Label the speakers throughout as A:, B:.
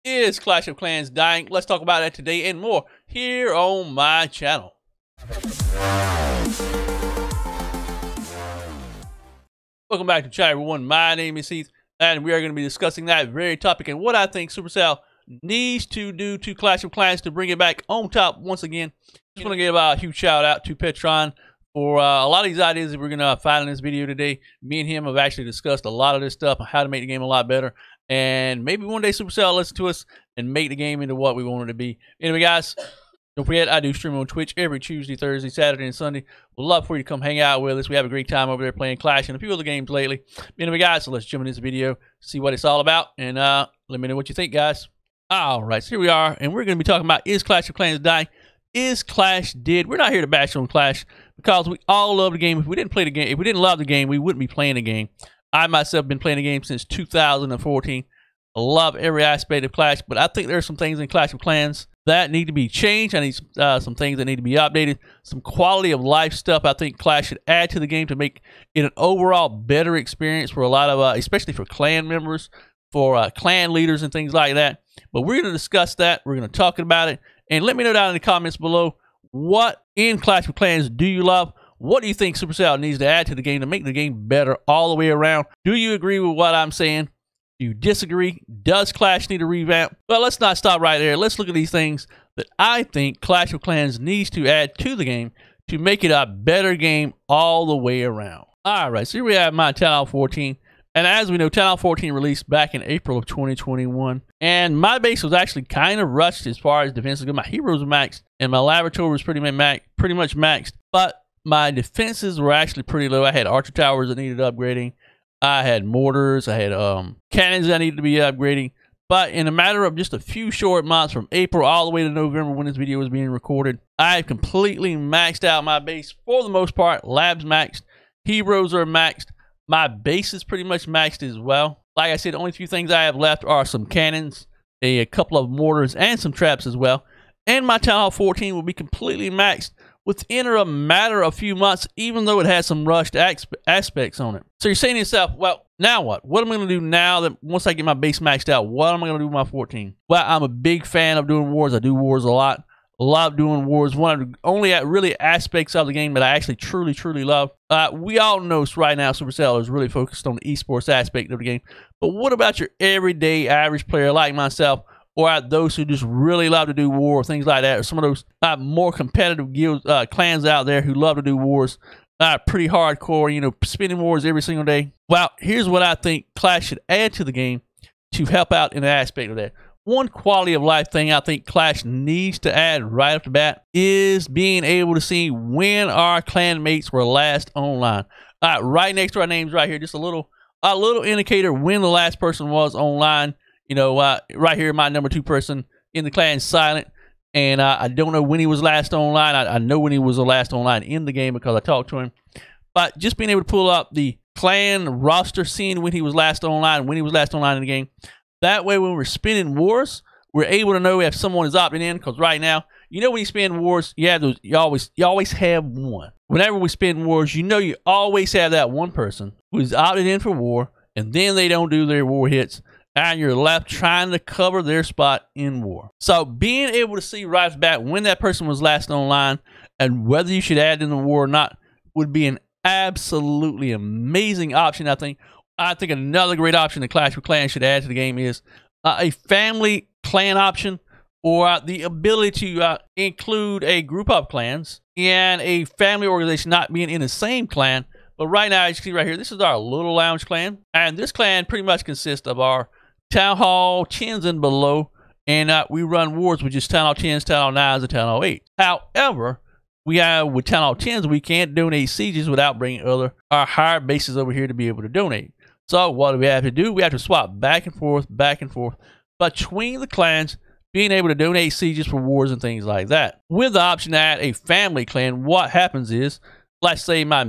A: Is Clash of Clans dying? Let's talk about that today and more here on my channel. Welcome back to the channel, everyone. My name is Heath, and we are going to be discussing that very topic and what I think Supercell needs to do to Clash of Clans to bring it back on top once again. Just want to give a huge shout out to Petron for a lot of these ideas that we're going to find in this video today. Me and him have actually discussed a lot of this stuff on how to make the game a lot better. And maybe one day Supercell will listen to us and make the game into what we want it to be. Anyway, guys, don't forget, I do stream on Twitch every Tuesday, Thursday, Saturday, and Sunday. We'd love for you to come hang out with us. We have a great time over there playing Clash and a few other games lately. Anyway, guys, so let's jump in this video, see what it's all about, and let me know what you think, guys. All right, so here we are, and we're going to be talking about, is Clash of Clans dying? Is Clash dead? We're not here to bash on Clash because we all love the game. If we didn't play the game, if we didn't love the game, we wouldn't be playing the game. I myself have been playing the game since 2014. I love every aspect of Clash, but I think there's some things in Clash of Clans that need to be changed. I need some things that need to be updated. Some quality of life stuff I think Clash should add to the game to make it an overall better experience for a lot of, especially for clan members, for clan leaders and things like that. But we're going to discuss that. We're going to talk about it. And let me know down in the comments below, what in Clash of Clans do you love? What do you think Supercell needs to add to the game to make the game better all the way around? Do you agree with what I'm saying? Do you disagree? Does Clash need a revamp? Well, let's not stop right there. Let's look at these things that I think Clash of Clans needs to add to the game to make it a better game all the way around. All right, so here we have my Town Hall 14. And as we know, Town Hall 14 released back in April of 2021. And my base was actually kind of rushed as far as defenses go. My heroes were maxed, and my laboratory was pretty much maxed. But my defenses were actually pretty low. I had archer towers that needed upgrading. I had mortars. I had cannons that needed to be upgrading. But in a matter of just a few short months, from April all the way to November when this video was being recorded, I had completely maxed out my base for the most part. Labs maxed. Heroes are maxed. My base is pretty much maxed as well. Like I said, the only few things I have left are some cannons, a couple of mortars, and some traps as well. And my Town Hall 14 will be completely maxed within a matter of a few months, even though it has some rushed aspects on it. So you're saying to yourself, well, now what? What am I going to do now that once I get my base maxed out? What am I going to do with my 14? Well, I'm a big fan of doing wars. I do wars a lot. Love doing wars. One of the only really aspects of the game that I actually truly love. We all know right now Supercell is really focused on the esports aspect of the game. But what about your everyday average player like myself, or those who just really love to do war, things like that, or some of those more competitive guilds, clans out there who love to do wars, pretty hardcore, you know, spinning wars every single day? Well, here's what I think Clash should add to the game to help out in the aspect of that. One quality of life thing I think Clash needs to add right off the bat is being able to see when our clan mates were last online. Right next to our names right here, just a little indicator when the last person was online. You know, right here, my number 2 person in the clan is silent, and I don't know when he was last online. I know when he was the last online in the game because I talked to him. But just being able to pull up the clan roster, seeing when he was last online, in the game. That way, when we're spinning wars, we're able to know if someone is opting in. Because right now, you know, when you spin wars, you always have one. Whenever we spin wars, you know, you always have that one person who's opted in for war, and then they don't do their war hits, and you're left trying to cover their spot in war. So being able to see right off the bat when that person was last online and whether you should add in the war or not would be an absolutely amazing option, I think. I think another great option that Clash of Clans should add to the game is a family clan option, or the ability to include a group of clans and a family organization not being in the same clan. But right now, as you can see right here, this is our little lounge clan. And this clan pretty much consists of our Town Hall 10s and below. And we run wars with just Town Hall 10s, Town Hall 9s, and Town Hall 8s. However, with Town Hall 10s, we can't donate sieges without bringing our higher bases over here to be able to donate. So what do we have to do? We have to swap back and forth between the clans, being able to donate sieges for wars and things like that. With the option to add a family clan, what happens is, let's say my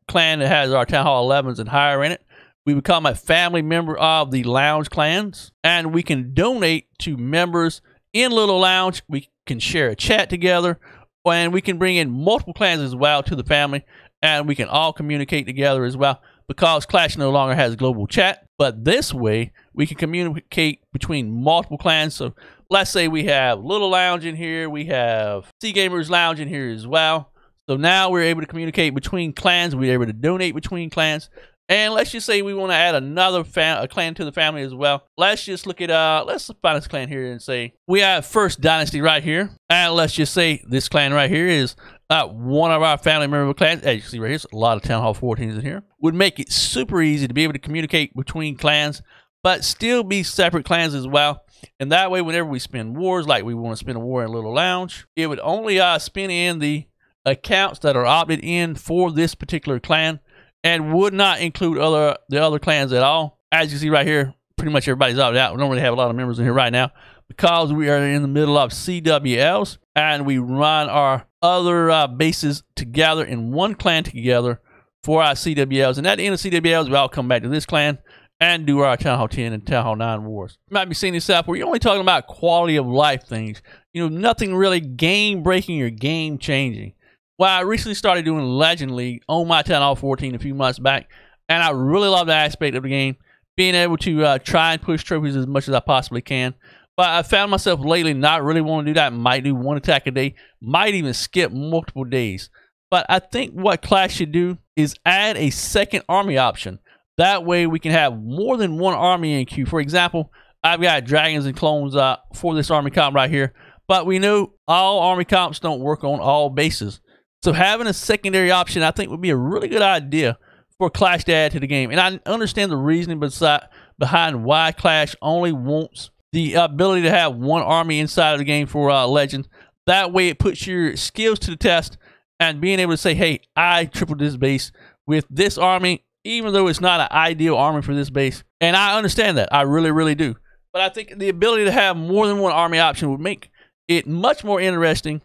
A: clan that has our Town Hall 11s and higher in it, we become a family member of the lounge clans, and we can donate to members in Little Lounge. We can share a chat together, and we can bring in multiple clans as well to the family, and we can all communicate together as well. Because Clash no longer has global chat, But this way, we can communicate between multiple clans. So let's say we have Little Lounge in here. We have Sea Gamers Lounge in here as well. So now we're able to communicate between clans. We're able to donate between clans. And let's just say we want to add another clan to the family as well. Let's just look at, let's find this clan here and say, we have First Dynasty right here. And let's just say this clan right here is one of our family member clans. As you can see right here, there's a lot of Town Hall 14s in here. Would make it super easy to be able to communicate between clans, but still be separate clans as well. And that way, whenever we spin wars, like we want to spin a war in Little Lounge, it would only spin in the accounts that are opted in for this particular clan, and would not include the other clans at all. As you can see right here, pretty much everybody's opted out. We don't really have a lot of members in here right now because we are in the middle of CWLs, and we run our other bases together in one clan together for our CWLs. And at the end of CWLs, we all come back to this clan and do our Town Hall 10 and Town Hall 9 wars. You might be seeing this up where you're only talking about quality of life things. You know, nothing really game breaking or game changing. Well, I recently started doing Legend League on my Town Hall 14 a few months back, and I really love that aspect of the game, being able to try and push trophies as much as I possibly can. But I found myself lately not really wanting to do that. Might do one attack a day, might even skip multiple days. But I think what Clash should do is add a second army option. That way we can have more than one army in queue. For example, I've got dragons and clones for this army comp right here, but we know all army comps don't work on all bases. So having a secondary option, I think, would be a really good idea for Clash to add to the game. And I understand the reasoning behind why Clash only wants the ability to have one army inside of the game for Legends. That way it puts your skills to the test, and being able to say, hey, I tripled this base with this army, even though it's not an ideal army for this base. And I understand that. I really, really do. But I think the ability to have more than one army option would make it much more interesting,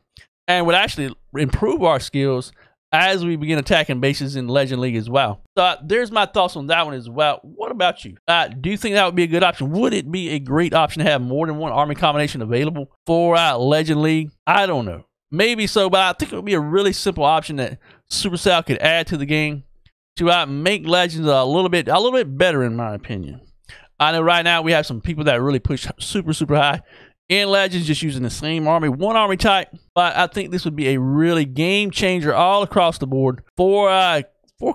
A: and would actually improve our skills as we begin attacking bases in Legend League as well. So there's my thoughts on that one as well. What about you? Do you think that would be a good option? Would it be a great option to have more than one army combination available for Legend League? I don't know. Maybe so, but I think it would be a really simple option that Supercell could add to the game to make Legends a little bit better, in my opinion. I know right now we have some people that really push super high in Legends, just using the same army, one army type. But I think this would be a really game changer all across the board for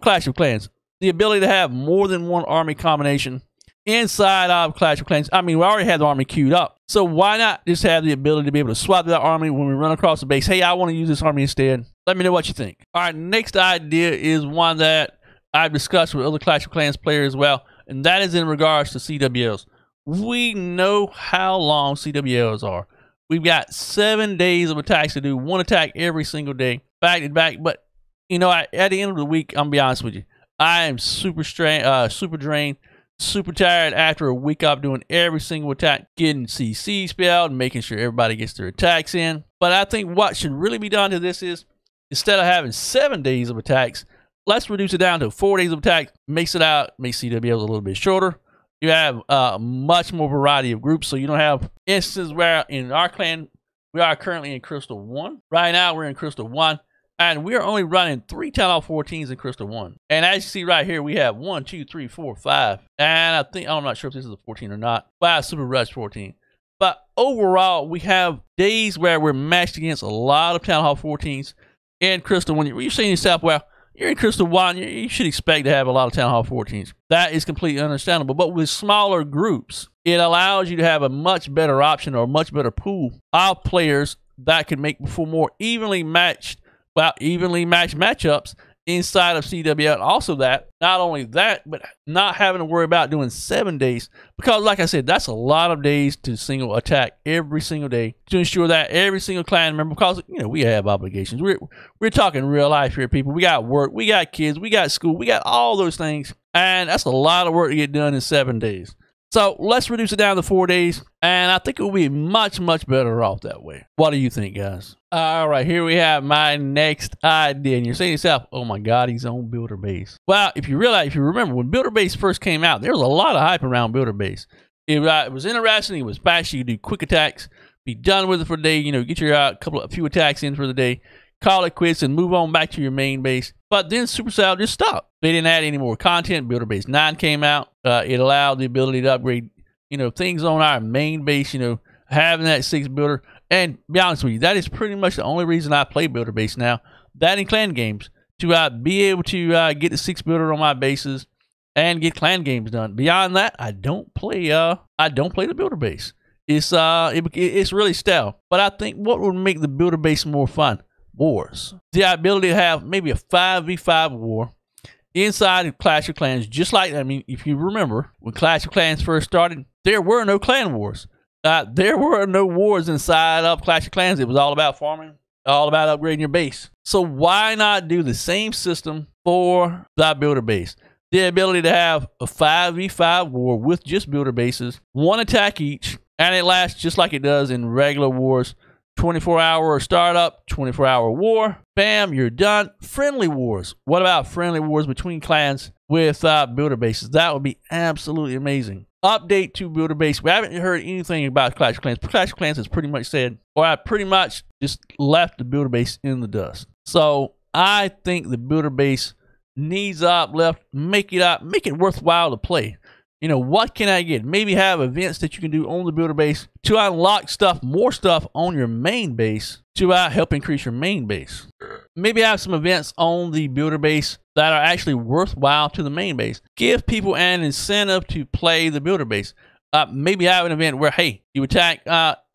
A: Clash of Clans. The ability to have more than one army combination inside of Clash of Clans. I mean, we already have the army queued up, so why not just have the ability to be able to swap that army when we run across the base? Hey, I want to use this army instead. Let me know what you think. All right, next idea is one that I've discussed with other Clash of Clans players as well, and that is in regards to CWLs. We know how long CWLs are. We've got 7 days of attacks to do, one attack every single day, back to back. But, you know, at the end of the week, I'm going to be honest with you, I am super drained, super tired after a week of doing every single attack, getting CC spelled, making sure everybody gets their attacks in. But I think what should really be done to this is, instead of having 7 days of attacks, let's reduce it down to 4 days of attacks, make CWLs a little bit shorter. You have much more variety of groups, so you don't have instances where in our clan, we are currently in Crystal 1. Right now, we're in Crystal 1, and we are only running 3 Town Hall 14s in Crystal 1. And as you see right here, we have 1, 2, 3, 4, 5. And I'm not sure if this is a 14 or not, 5 Super Rush 14. But overall, we have days where we're matched against a lot of Town Hall 14s in Crystal 1. You're saying to yourself, well, you're in Crystal 1, you should expect to have a lot of Town Hall 14s. That is completely understandable. But with smaller groups, it allows you to have a much better option or a much better pool of players that can make for more evenly matched matchups inside of CWL. Also that, not only that, but not having to worry about doing 7 days. Because like I said, that's a lot of days to single attack every single day to ensure that every single clan member, because, you know, we have obligations. We're talking real life here, people. We got work, we got kids, we got school, we got all those things. And that's a lot of work to get done in 7 days. So let's reduce it down to 4 days, and I think it will be much better off that way. What do you think, guys? All right, here we have my next idea, and you're saying to yourself, oh my God, he's on Builder Base. Well, if you remember, when Builder Base first came out, there was a lot of hype around Builder Base. It was interesting, it was fast, you could do quick attacks, be done with it for the day, you know, get your a few attacks in for the day, call it quits and move on back to your main base. But then Supercell just stopped. They didn't add any more content. Builder Base 9 came out. It allowed the ability to upgrade, things on our main base, having that 6 builder. And be honest with you, that is pretty much the only reason I play Builder Base now. That in clan games, to be able to get the 6 builder on my bases and get clan games done. Beyond that, I don't play the Builder Base. It's really stale. But I think what would make the Builder Base more fun? Wars. The ability to have maybe a 5v5 war inside of Clash of Clans, just like, if you remember, when Clash of Clans first started, there were no clan wars. There were no wars inside of Clash of Clans. It was all about farming, all about upgrading your base. So why not do the same system for the Builder Base? The ability to have a 5v5 war with just builder bases, 1 attack each, and it lasts just like it does in regular wars. 24-hour startup, 24-hour war. Bam, you're done. Friendly wars. What about friendly wars between clans with builder bases? That would be absolutely amazing. Update to Builder Base. We haven't heard anything about Clash of Clans. Clash of Clans has pretty much said, or I pretty much just left the Builder Base in the dust. So I think the Builder Base needs uplift. Make it worthwhile to play. What can I get? Maybe have events that you can do on the Builder Base to unlock more stuff on your main base to help increase your main base. Maybe have some events on the Builder Base that are actually worthwhile to the main base. Give people an incentive to play the Builder Base. Maybe have an event where, hey, you attack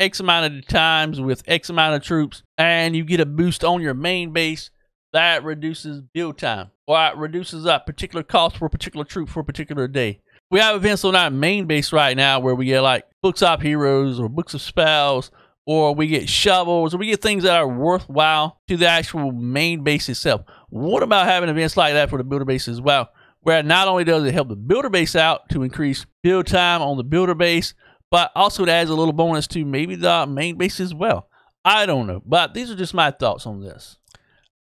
A: X amount of times with X amount of troops, and you get a boost on your main base that reduces build time, or it reduces a particular cost for a particular troop for a particular day. We have events on our main base right now where we get like books of heroes or books of spells, or we get shovels, or we get things that are worthwhile to the actual main base itself. What about having events like that for the Builder Base as well, where not only does it help the Builder Base out to increase build time on the Builder Base, but also it adds a little bonus to maybe the main base as well. I don't know, but these are just my thoughts on this.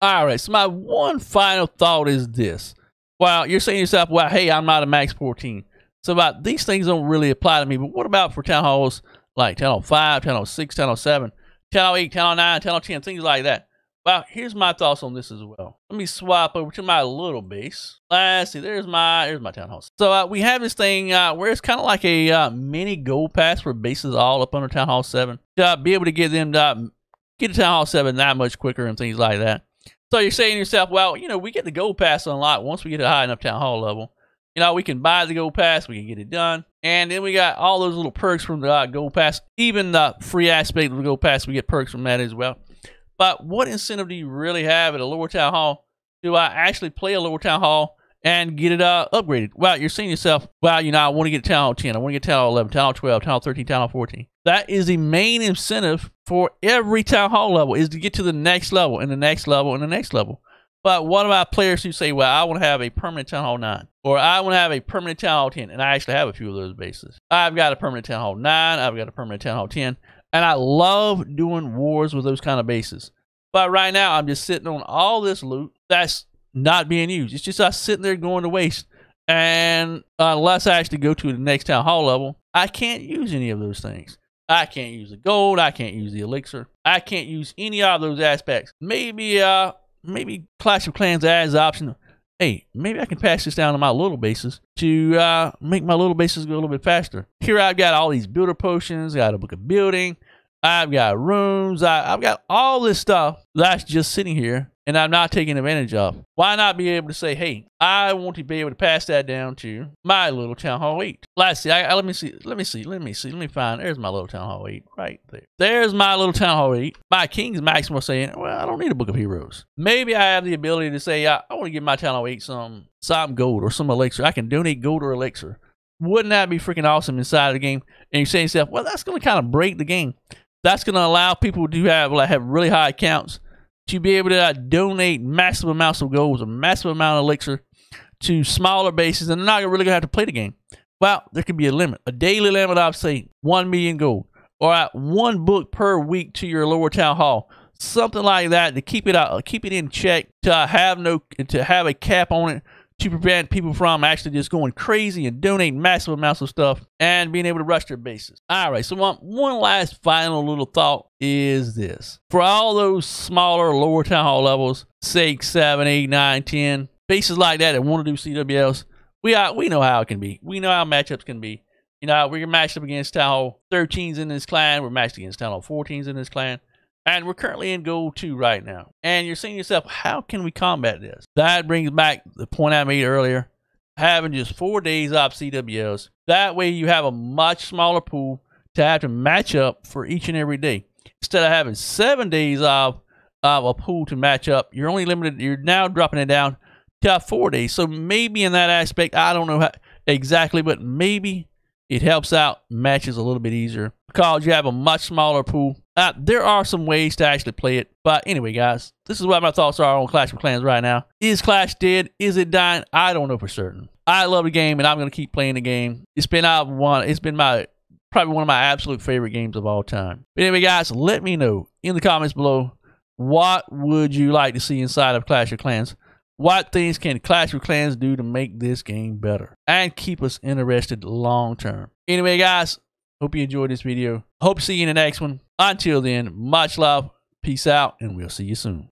A: All right, so my one final thought is this. Well, you're saying to yourself, well, hey, I'm not a max 14. So about these things don't really apply to me, but what about for Town Halls like Town Hall 5, Town Hall 6, Town Hall 7, Town Hall 8, Town Hall 9, Town Hall 10, things like that? Well, here's my thoughts on this as well. Let me swap over to my little base. Let's see, there's my Town Hall. So we have this thing where it's kind of like a mini gold pass for bases all up under Town Hall 7 to be able to get them to get to Town Hall 7 that much quicker and things like that. So you're saying to yourself, well, we get the gold pass unlocked once we get to high enough Town Hall level. We can buy the gold pass, we can get it done. And then we got all those little perks from the gold pass. Even the free aspect of the gold pass, we get perks from that as well. But what incentive do you really have at a lower Town Hall to actually play a lower Town Hall and get it upgraded? Well, you're saying to yourself, well, I want to get Town Hall 10, I want to get Town Hall 11, Town Hall 12, Town Hall 13, Town Hall 14. That is the main incentive for every Town Hall level, is to get to the next level and the next level and the next level. But what about players who say, well, I want to have a permanent Town Hall 9, or I want to have a permanent Town Hall 10, and I actually have a few of those bases. I've got a permanent Town Hall 9, I've got a permanent Town Hall 10, and I love doing wars with those kind of bases. But right now, I'm just sitting on all this loot that's not being used. It's just us sitting there going to waste. And unless I actually go to the next Town Hall level, I can't use any of those things. I can't use the gold, I can't use the elixir, I can't use any of those aspects. Maybe Clash of Clans adds the option, hey, maybe I can pass this down to my little bases to make my little bases go a little bit faster. Here I've got all these builder potions, I got a book of building, I've got rooms, I've got all this stuff that's just sitting here and I'm not taking advantage of. Why not be able to say, hey, I want to be able to pass that down to my little Town Hall 8. Let's see, let me find, there's my little Town Hall 8 right there. There's my little Town Hall 8. My King's Maximum saying, well, I don't need a Book of Heroes. Maybe I have the ability to say, I want to give my Town Hall 8 some gold or some elixir. I can donate gold or elixir. Wouldn't that be freaking awesome inside of the game? And you say to yourself, well, that's going to kind of break the game. That's going to allow people to have really high accounts to be able to donate massive amounts of gold or massive amount of elixir to smaller bases, and they're not really going to have to play the game. Well, there could be a limit, a daily limit of, say, 1 million gold, or 1 book per week to your lower Town Hall, something like that to keep it in check, to have a cap on it, to prevent people from actually just going crazy and donating massive amounts of stuff and being able to rush their bases. All right, so one last final little thought is this. For all those smaller, lower Town Hall levels, 6, 7, 8, 9, 10, bases like that want to do CWLs, we know how it can be. We know how matchups can be. You know, we're matched up against Town Hall 13s in this clan. We're matched against Town Hall 14s in this clan. And we're currently in Gold 2 right now. And you're saying to yourself, how can we combat this? That brings back the point I made earlier. Having just 4 days off CWLs. That way you have a much smaller pool to have to match up for each and every day. Instead of having 7 days off of a pool to match up, you're only limited. You're now dropping it down to 4 days. So maybe in that aspect, I don't know how exactly, but maybe it helps out matches a little bit easier because you have a much smaller pool. There are some ways to actually play it. But anyway, guys, this is what my thoughts are on Clash of Clans right now. Is Clash dead? Is it dying? I don't know for certain. I love the game, and I'm going to keep playing the game. It's been probably one of my absolute favorite games of all time. But anyway, guys, let me know in the comments below, what would you like to see inside of Clash of Clans? What things can Clash of Clans do to make this game better and keep us interested long term? Anyway, guys, hope you enjoyed this video. Hope to see you in the next one. Until then, much love, peace out, and we'll see you soon.